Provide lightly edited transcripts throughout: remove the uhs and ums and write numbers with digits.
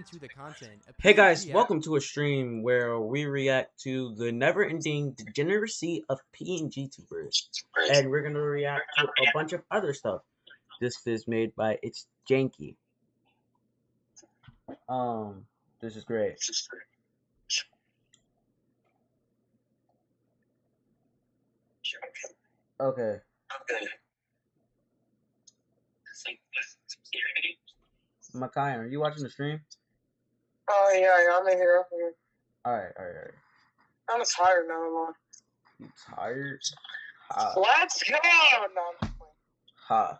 into the content, Hey guys, welcome to a stream where we react to the never-ending degeneracy of PNG tubers, and we're gonna react to a bunch of other stuff. This is made by It's Janky. This is great. Okay. Makai, are you watching the stream? Oh yeah, I'm in here. Alright. I'm tired now, man. You tired? Let's go! No, Ha.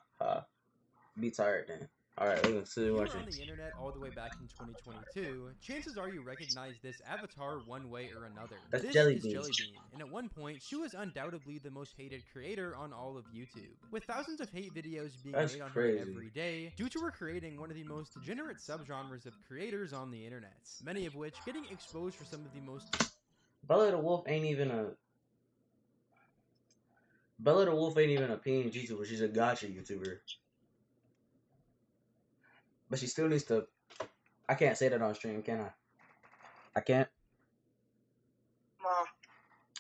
Be tired then. Alright, let's see If you were watching. on the internet all the way back in 2022, chances are you recognize this avatar one way or another. That's This Jelly is Bean. Jelly Bean, and at one point, she was undoubtedly the most hated creator on all of YouTube, with thousands of hate videos being That's made on crazy. her every day, due to her creating one of the most degenerate subgenres of creators on the internet, many of which getting exposed for some of the most... Bella the Wolf ain't even a PNG YouTuber, she's a gacha YouTuber. But she still needs to... I can't say that on stream, can I? I can't?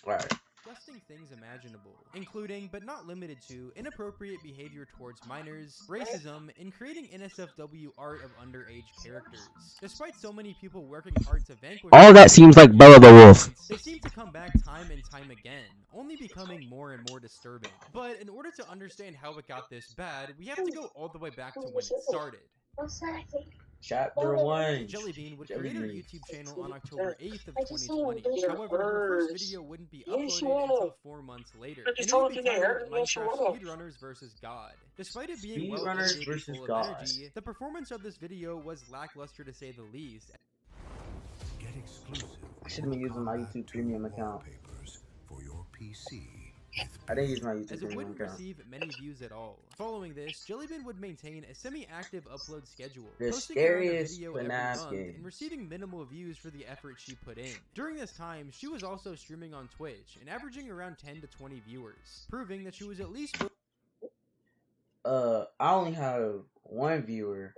Alright. Disgusting things imaginable, including, but not limited to, inappropriate behavior towards minors, racism, and creating NSFW art of underage characters. Despite so many people working hard to vanquish all that seems like Bella the Wolf. They seem to come back time and time again, only becoming more and more disturbing. But in order to understand how it got this bad, we have to go all the way back to when it started. Chapter 1. Jelly Bean would Jelly create her Bean. YouTube channel on October 8th of 2020. However, her first video wouldn't be uploaded until 4 months later, and it would be titled Minecraft Speedrunners vs. God. Despite it being well Speedrunners edited versus and full of God. energy, the performance of this video was lackluster to say the least. Get exclusive. I should have been using my YouTube Premium account. For your PC. I didn't use my YouTube As it Premium wouldn't account. receive many views at all. Following this, Jelly Bean would maintain a semi-active upload schedule, The posting around a scariest video every FNAF month game. and receiving minimal views for the effort she put in. During this time, she was also streaming on Twitch and averaging around 10 to 20 viewers, proving that she was at least I only have one viewer.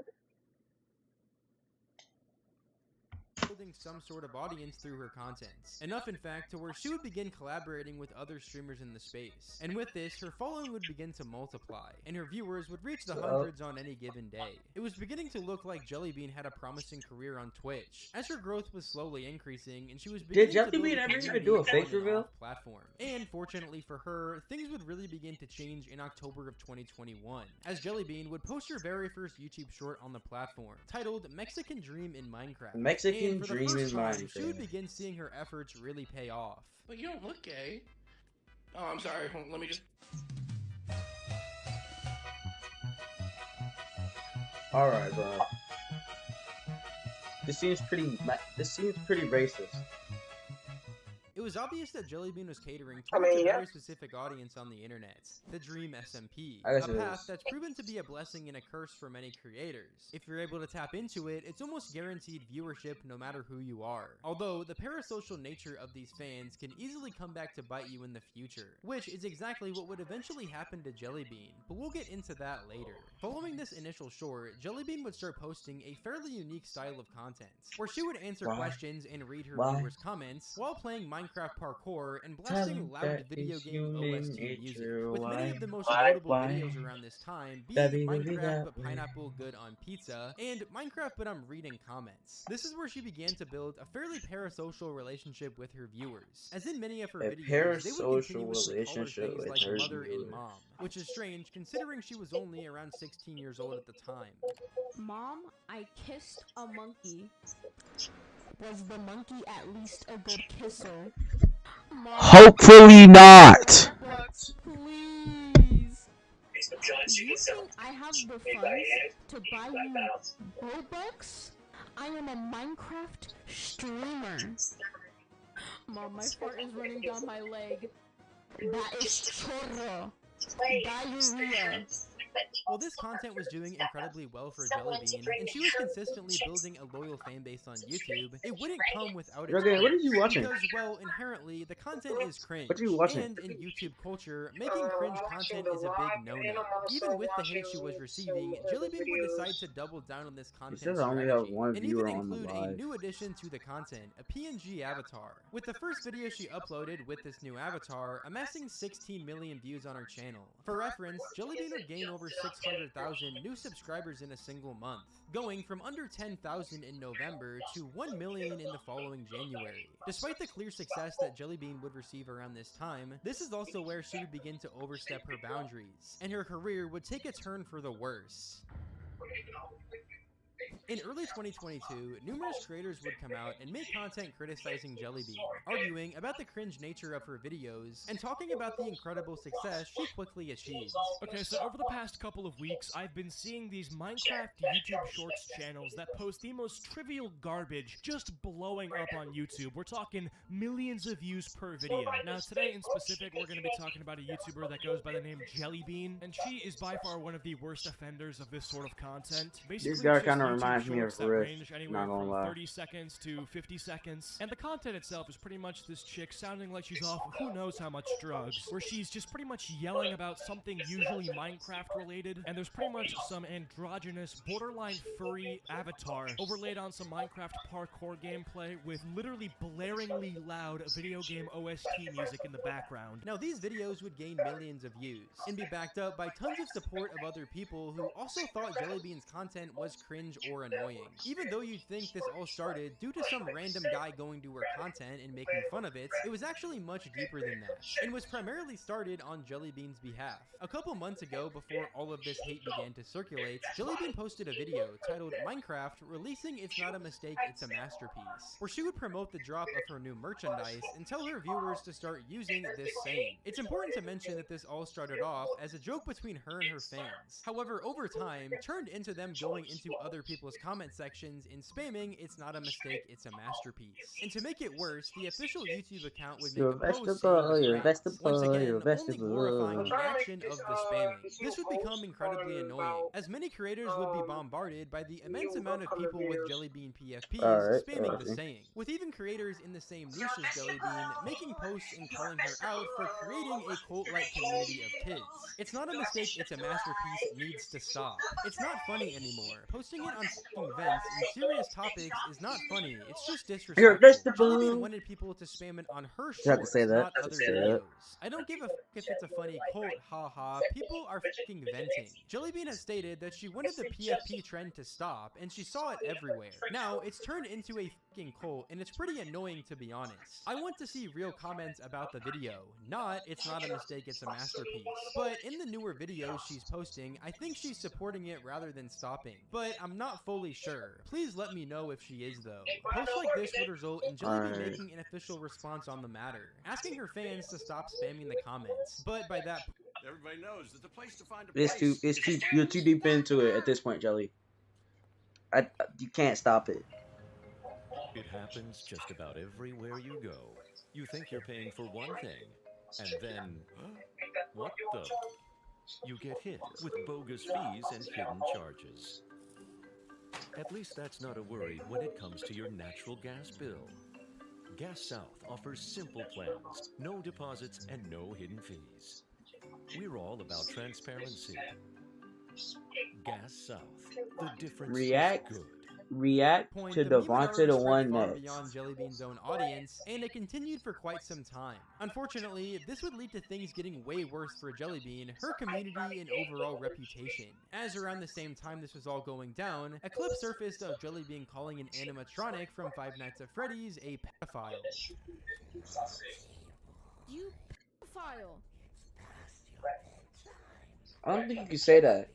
building some sort of audience through her content. Enough, in fact, to where she would begin collaborating with other streamers in the space. And with this, her following would begin to multiply, and her viewers would reach the hundreds on any given day. It was beginning to look like Jelly Bean had a promising career on Twitch, as her growth was slowly increasing, and she was beginning Jelly to build Bean a ever community even do a on face and reveal? off platform. And fortunately for her, things would really begin to change in October of 2021, as Jelly Bean would post her very first YouTube short on the platform, titled Mexican Dream in Minecraft. Mexican And for the Dream first in time, Minecraft. she would begin seeing her efforts really pay off. But you don't look gay. Oh, I'm sorry. Let me just. Alright, bro. This seems pretty racist. It was obvious that Jelly Bean was catering I towards mean, a yeah. very specific audience on the internet, the Dream SMP, I guess a it path is. that's proven to be a blessing and a curse for many creators. If you're able to tap into it, it's almost guaranteed viewership no matter who you are. Although, the parasocial nature of these fans can easily come back to bite you in the future, which is exactly what would eventually happen to Jelly Bean, but we'll get into that later. Following this initial short, Jelly Bean would start posting a fairly unique style of content, where she would answer questions and read her viewers' comments while playing Minecraft parkour and blasting loud video game OST music, with many of the most notable videos around this time being Minecraft but pineapple good on pizza, and Minecraft but I'm reading comments. This is where she began to build a fairly parasocial relationship with her viewers, as in many of her videos, they would continuously call her things like mother and mom, which is strange considering she was only around 16 years old at the time. Mom, I kissed a monkey. Was the monkey at least a good kisser? Mom, Hopefully not. please. You think I have the funds to buy you Robux? I am a Minecraft streamer. Mom, my fart is running down my leg. That is chorro. Diarrhea. Well, this content was doing incredibly well for Jellybean, and she was consistently building a loyal fan base on YouTube. It wouldn't come without its Rogan, what are you watching? because, well, inherently, the content is cringe. What are you watching? And in YouTube culture, making cringe content is a big no-no. Even with the hate she was receiving, Jellybean would decide to double down on this content says I only have strategy, one and viewer even on the include a live. new addition to the content, a PNG avatar. With the first video she uploaded with this new avatar, amassing 16 million views on her channel. For reference, Jellybean would gain over 600,000 new subscribers in a single month, going from under 10,000 in November to 1 million in the following January. Despite the clear success that Jellybean would receive around this time, this is also where she would begin to overstep her boundaries, and her career would take a turn for the worse. In early 2022, numerous creators would come out and make content criticizing Jellybean, arguing about the cringe nature of her videos, and talking about the incredible success she quickly achieved. Okay, so over the past couple of weeks, I've been seeing these Minecraft YouTube Shorts channels that post the most trivial garbage just blowing up on YouTube. We're talking millions of views per video. Now, today in specific, we're going to be talking about a YouTuber that goes by the name Jellybean, and she is by far one of the worst offenders of this sort of content. Basically, This guy it's just kind of YouTube reminds me of shorts that Riff, range anywhere not gonna from lie. 30 seconds to 50 seconds, and the content itself is pretty much this chick sounding like she's off who knows how much drugs, where she's just pretty much yelling about something usually Minecraft related, and there's pretty much some androgynous, borderline furry avatar overlaid on some Minecraft parkour gameplay with literally blaringly loud video game OST music in the background. Now, these videos would gain millions of views, and be backed up by tons of support of other people who also thought Jellybean's content was cringe or annoying. Even though you'd think this all started due to some random guy going to her content and making fun of it, it was actually much deeper than that, and was primarily started on Jellybean's behalf. A couple months ago, before all of this hate began to circulate, Jellybean posted a video titled Minecraft Releasing It's Not a Mistake, It's a Masterpiece, where she would promote the drop of her new merchandise and tell her viewers to start using this saying. It's important to mention that this all started off as a joke between her and her fans. However, over time, turned into them going into other people's comment sections and spamming "It's not a mistake, it's a masterpiece." And to make it worse, the official YouTube account would make Your a post vegetable, saying your the phrase, vegetable, once again, your only vegetable. glorifying the action of the spamming. This would become incredibly annoying, as many creators would be bombarded by the immense amount of people with Jellybean PFPs Alright, spamming alright. the saying, with even creators in the same niche as Jellybean making posts and calling her out for creating a cult-like community of kids. It's not a mistake, it's a masterpiece needs to stop. It's not funny anymore. Posting it on f***ing events and serious topics is not funny, it's just Your disrespectful. vegetable. Jellybean wanted people to spam it on her You have to shorts, say that. not You have other to say that. videos. I don't give a f*** if it's a funny cult, haha, people are f***ing venting. Jellybean has stated that she wanted the PFP trend to stop, and she saw it everywhere. Now, it's turned into a f***ing cult, and it's pretty annoying to be honest. I want to see real comments about the video, not "It's not a mistake, it's a masterpiece." But in the newer videos she's posting, I think she's supporting it rather than stopping. But I'm not fully sure. Please let me know if she is though. Posts like this would result in Jellybean Alright. making an official response on the matter, asking her fans to stop spamming the comments. But by that Everybody knows that the place to find a It's too. It's too. You're too deep into it at this point, Jelly. You can't stop it. It happens just about everywhere you go. You think you're paying for one thing, and then, what the? You get hit with bogus fees and hidden charges. At least that's not a worry when it comes to your natural gas bill. Gas South offers simple plans, no deposits and no hidden fees. We're all about transparency. Gas South, the difference React. is good. React point, to the meme Devonta era the spread One far next. beyond Jellybean's own audience, and it continued for quite some time. Unfortunately, this would lead to things getting way worse for Jellybean, her community, and overall reputation. As around the same time this was all going down, a clip surfaced of Jellybean calling an animatronic from Five Nights at Freddy's a pedophile. You pedophile. I don't think you can say that.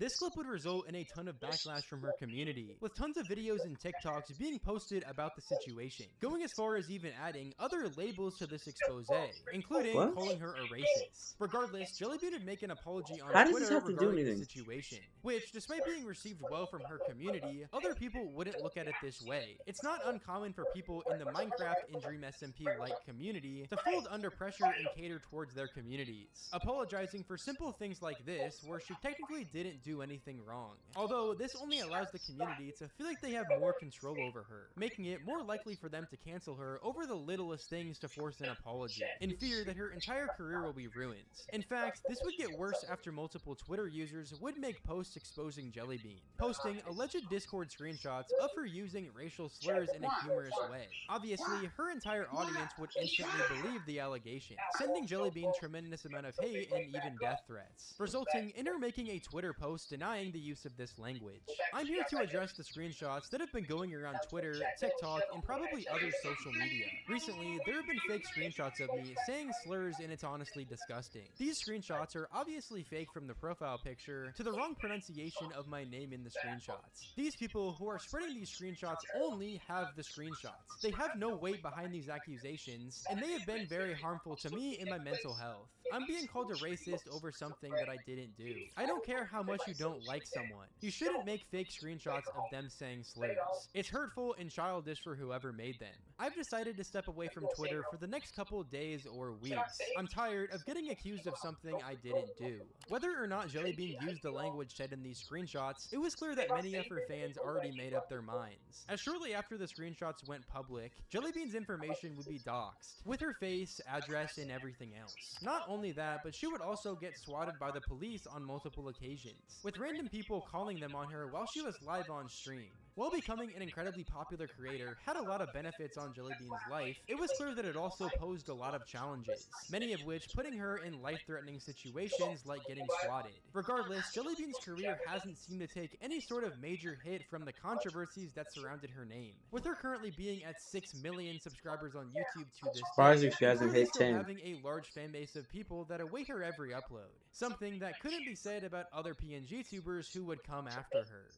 This clip would result in a ton of backlash from her community, with tons of videos and TikToks being posted about the situation, going as far as even adding other labels to this expose, including What? calling her a racist. Regardless, Jellybean would make an apology on How does this Twitter have to do regarding the anything? situation, which, despite being received well from her community, other people wouldn't look at it this way. It's not uncommon for people in the Minecraft and Dream SMP-like community to fold under pressure and cater towards their communities, apologizing for simple things like this, where she technically didn't do anything wrong. Although, this only allows the community to feel like they have more control over her, making it more likely for them to cancel her over the littlest things to force an apology, in fear that her entire career will be ruined. In fact, this would get worse after multiple Twitter users would make posts exposing Jellybean, posting alleged Discord screenshots of her using racial slurs in a humorous way. Obviously, her entire audience would instantly believe the allegation, sending Jellybean tremendous amount of hate and even death threats, resulting in her making a Twitter post denying the use of this language. I'm here to address the screenshots that have been going around Twitter, TikTok, and probably other social media. Recently, there have been fake screenshots of me saying slurs, and it's honestly disgusting. These screenshots are obviously fake from the profile picture to the wrong pronunciation of my name in the screenshots. These people who are spreading these screenshots only have the screenshots. They have no weight behind these accusations, and they have been very harmful to me and my mental health. I'm being called a racist over something that I didn't do. I don't care how much you don't like someone. You shouldn't make fake screenshots of them saying slurs. It's hurtful and childish for whoever made them. I've decided to step away from Twitter for the next couple days or weeks. I'm tired of getting accused of something I didn't do. Whether or not Jellybean used the language said in these screenshots, it was clear that many of her fans already made up their minds, as shortly after the screenshots went public, Jellybean's information would be doxed, with her face, address, and everything else. Not only that, but she would also get swatted by the police on multiple occasions, with random people calling them on her while she was live on stream. While becoming an incredibly popular creator had a lot of benefits on Jellybean's life, it was clear that it also posed a lot of challenges, many of which putting her in life-threatening situations like getting swatted. Regardless, Jellybean's career hasn't seemed to take any sort of major hit from the controversies that surrounded her name, with her currently being at 6 million subscribers on YouTube to this Surprising day, she hasn't and hit still 10. having a large fan base of people that await her every upload, something that couldn't be said about other PNG tubers who would come after her.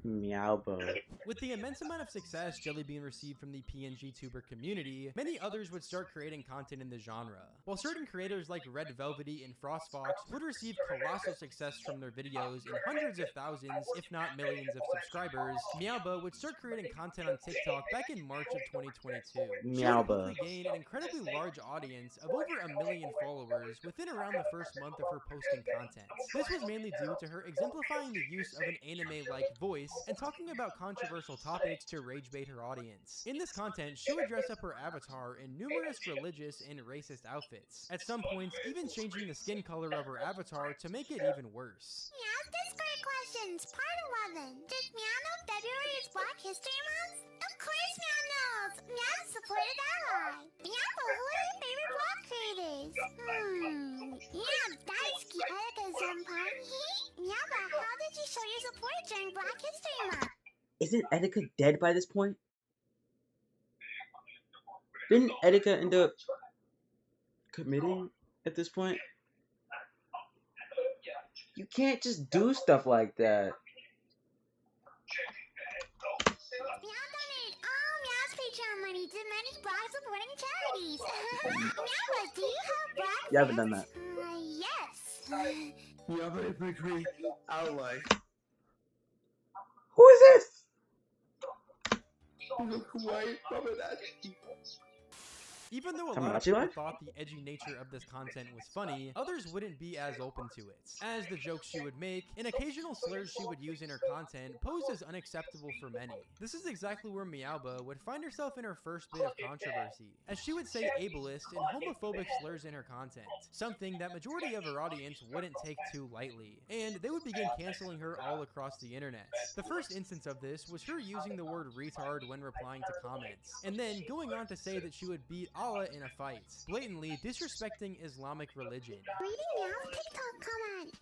Meowbo. With the immense amount of success Jellybean received from the PNG tuber community, many others would start creating content in the genre. While certain creators like Red Velvety and FrostFox would receive colossal success from their videos and hundreds of thousands, if not millions of subscribers, Meowbo would start creating content on TikTok back in March of 2022. She would Meowbo. quickly gain an incredibly large audience of over 1 million followers within around the first month of her posting content. This was mainly due to her exemplifying the use of an anime-like voice and talking about controversial topics to rage bait her audience. In this content, she would dress up her avatar in numerous religious and racist outfits, at some points even changing the skin color of her avatar to make it even worse. Meow Discord questions, part 11. Did Meow know February is Black History Month? Of course Meow knows! Meow is a supported ally! Meow, who are your favorite vlog creators? Meow, Daisuke Erika-senpai. Meow, how did you show your support during Black History Month? Isn't Etika dead by this point? Didn't Etika end up committing at this point? You can't just do stuff like that. Meow donated all Meow's Patreon money to many Black supporting charities. Meow, do you have Black You haven't done that. Yes. Yeah, very quickly. Ally. Who is this? Look away from it. Even though a lot of Tamachi people Life? thought the edgy nature of this content was funny, others wouldn't be as open to it, as the jokes she would make and occasional slurs she would use in her content posed as unacceptable for many. This is exactly where Meowbo would find herself in her first bit of controversy, as she would say ableist and homophobic slurs in her content, something that majority of her audience wouldn't take too lightly, and they would begin canceling her all across the internet. The first instance of this was her using the word retard when replying to comments, and then going on to say that she would beat Allah in a fight, blatantly disrespecting Islamic religion. Reading Meow's TikTok comments.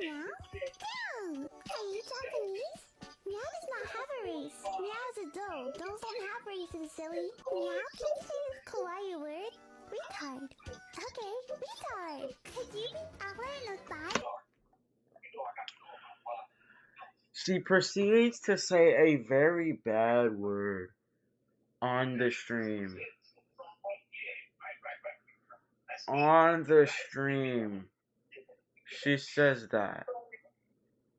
Meow. Damn. Are you Japanese? Meow does not have a race. Meow is a doe. Does don't have races, silly. Meow, can you say this kawaii word? Retard. Okay, retard. Could you be Allah in a thigh? She proceeds to say a very bad word on the stream. On the stream. She says that.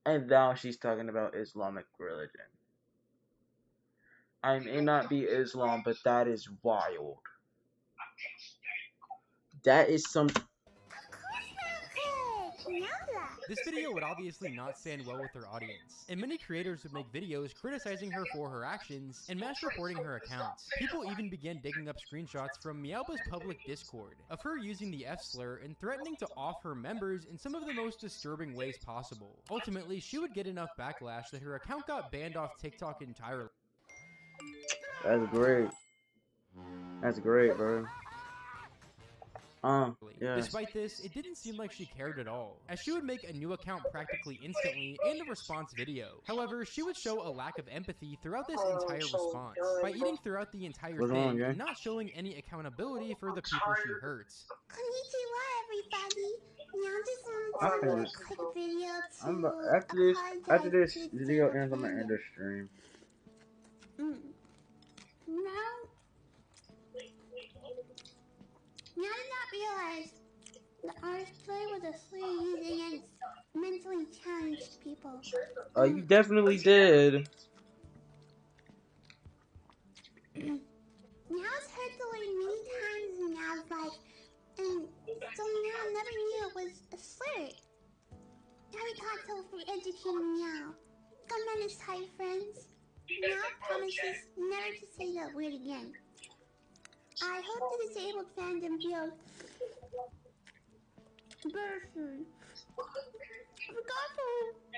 And now she's talking about Islamic religion. I may not be Islam, but that is wild. That is some... This video would obviously not stand well with her audience, and many creators would make videos criticizing her for her actions and mass reporting her accounts. People even began digging up screenshots from Meowba's public Discord of her using the F-slur and threatening to off her members in some of the most disturbing ways possible. Ultimately, she would get enough backlash that her account got banned off TikTok entirely. That's great. That's great, bro. Yeah. Despite this, it didn't seem like she cared at all, as she would make a new account practically instantly and a response video. However, she would show a lack of empathy throughout this entire response, by eating throughout the entire thing and not showing any accountability for the people she hurts. Konnichiwa, everybody. Now just want to do a quick video to After this video ends, I'm gonna end the stream. Now I did not realize the artist play was a slur used against mentally challenged people. You definitely did. Now it's heard the word many times and I was like, and so now I never knew it was a slur. Now we talked over educating Meow. Come on, his hi friends. Meow promises never to say that word again. I hope the disabled fandom feels burden.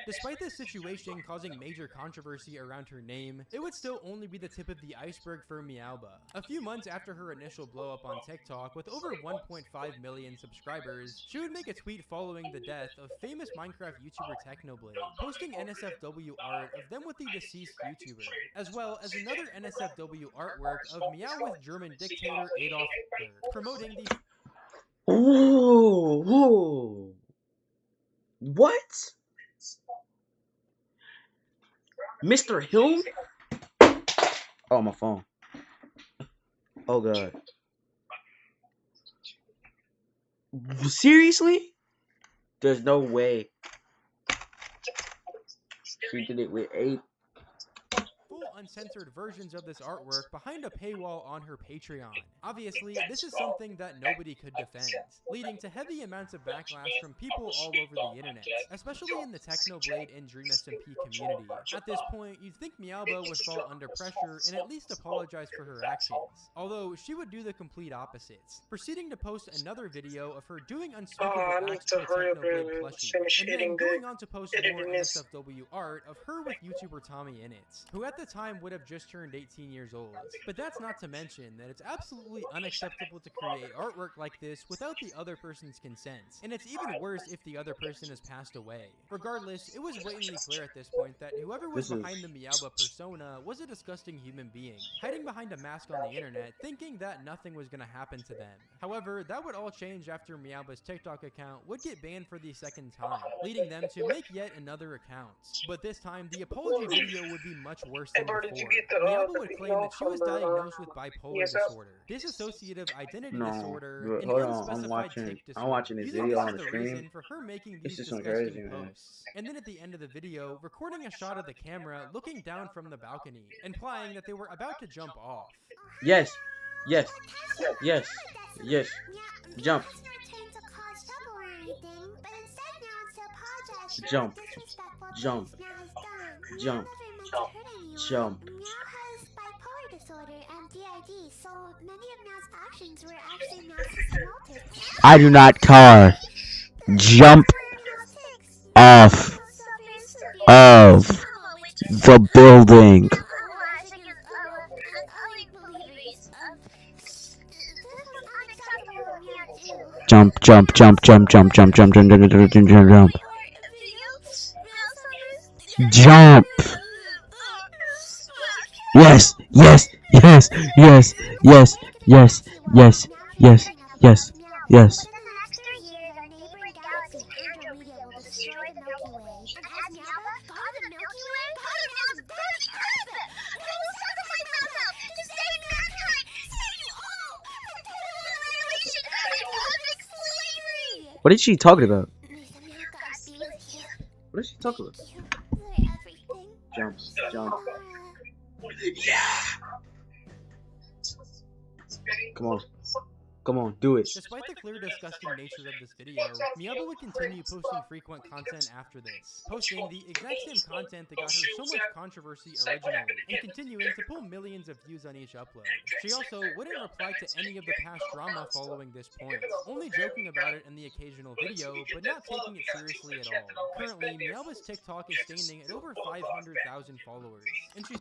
Despite this situation causing major controversy around her name, it would still only be the tip of the iceberg for Meowba. A few months after her initial blow up on TikTok with over 1.5 million subscribers, she would make a tweet following the death of famous Minecraft YouTuber Technoblade, posting NSFW art of them with the deceased YouTuber, as well as another NSFW artwork of Meow with German dictator Adolf Hitler, promoting the... Ooh. What? Mr. Hill? Oh, my phone. Oh, God. Seriously? There's no way. She did it with 8. Full uncensored versions of this artwork behind a paywall on her Patreon. Obviously, this is something that nobody could defend, leading to heavy amounts of backlash from people all over the internet, especially in the Technoblade and DreamSMP community. At this point, you'd think Meowba would fall under pressure and at least apologize for her actions, although she would do the complete opposites, proceeding to post another video of her doing unspeakable acts to a Technoblade plushie, and then going on to post more NSFW art of her with YouTuber Tommy in it, who at the time would have just turned 18 years old. But that's not to mention that it's absolutely unacceptable to create artwork like this without the other person's consent, and it's even worse if the other person has passed away. Regardless, it was blatantly clear at this point that whoever was behind the Meowba persona was a disgusting human being, hiding behind a mask on the internet, thinking that nothing was gonna happen to them. However, that would all change after Meowba's TikTok account would get banned for the second time, leading them to make yet another account. But this time, the apology video would be much worse than before. Meowba would claim that she was diagnosed with bipolar disorder, dissociative identity disorder, and unspecified tic disorder. I'm watching this video on the screen. For her making these It's just disgusting crazy, man. posts. And then at the end of the video, recording a shot of the camera looking down from the balcony, implying that they were about to jump off. Yes. Yes. Yes. Yes. Jump. Jump. Jump. Jump. Jump. Meow has bipolar disorder and DID, so many of Meow's actions were actually narcissistic. I do not care. Jump off of the building. Jump, jump, jump, jump, jump, jump, jump, jump, jump, jump, jump, jump, jump. Jump. Yes, yes, yes, yes, yes, yes, yes, yes, yes, yes. the Milky Way. And as Miaba, God of the Milky Way, God of Miaba's dirty husband! I will sacrifice myself to save mankind, save you all from total annihilation and cosmic slavery! What is she talking about? Misa Mia, God be with you. What is she talking about? You for everything. Jump, jump. Come on. Come on, do it. Despite the clear disgusting nature of this video, Miaba would continue posting frequent content after this, posting the exact same content that got her so much controversy originally, and continuing to pull millions of views on each upload. She also wouldn't reply to any of the past drama following this point, only joking about it in the occasional video, but not taking it seriously at all. Currently, Miaba's TikTok is standing at over 500,000 followers, and she's